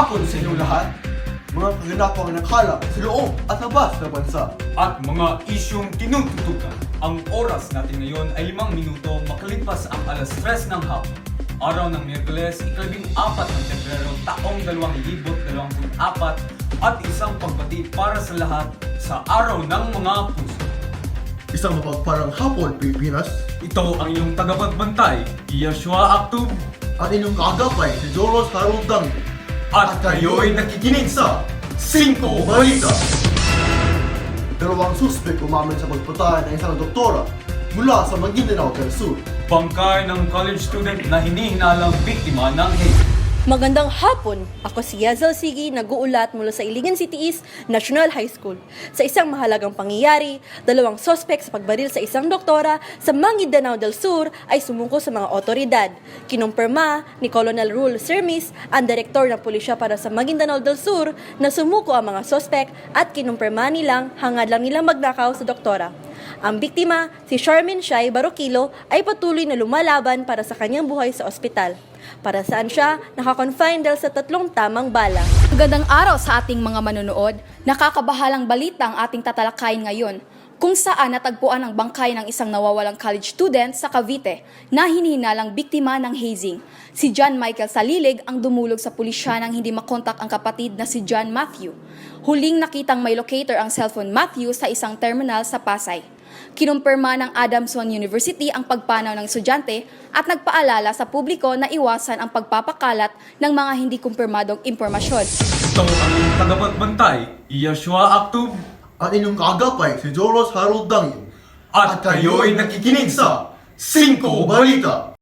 hapon sa inyong lahat, mga kaganapang naghalap sa loob at labas ng bansa. At mga isyong tinututukan. Ang oras natin ngayon ay 5 minuto makalipas ang alas 3 ng hapon. Araw ng Miyerkules, 14 ng Pebrero, taong 2024 at isang pagbati para sa lahat sa Araw ng Mga Puso. Isang mapagparang hapon, Pilipinas, Ito ang iyong tagapagbantay, Yeshua Aktub, at inyong kaagapay si Joros Harold Dang. at kayo'y nakikinig sa 5 Balita. Dalawang suspek umamin sa pagpatay ng isang doktora mula sa Maguindanao del Sur. Bangkay ng college student na hinihinalang biktima ng hate. Magandang hapon! Ako si Yazel Sigi, nag-uulat mula sa Iligan City East National High School. Sa isang mahalagang pangyayari, dalawang sospek sa pagbaril sa isang doktora sa Maguindanao del Sur ay sumuko sa mga otoridad. Kinumpirma ni Colonel Rul Sermis, ang direktor ng pulisya para sa Maguindanao del Sur, na sumuko ang mga sospek at kinumpirma nilang hangad lang nilang magnakaw sa doktora. Ang biktima, si Charmin Shai Barokilo, ay patuloy na lumalaban para sa kanyang buhay sa ospital. Para saan siya nakakonfine dahil sa 3 tamang bala. Magandang araw sa ating mga manonood. Nakakabahalang balita ang ating tatalakayin ngayon, kung saan natagpuan ang bangkay ng isang nawawalang college student sa Cavite na hinihinalang biktima ng hazing. Si John Michael Salilig ang dumulog sa pulisya nang hindi makontak ang kapatid na si John Matthew. Huling nakitang may locator ang cellphone Matthew sa isang terminal sa Pasay. Kinumpirma ng Adamson University ang pagpanaw ng estudyante at nagpaalala sa publiko na iwasan ang pagpapakalat ng mga hindi kumpirmadong impormasyon. Ito ang iyong tagapagbantay, Yeshua Aktub, At inyong kaagapay si Joros Harold Dang. at kayo'y nakikinig sa 5 Balita.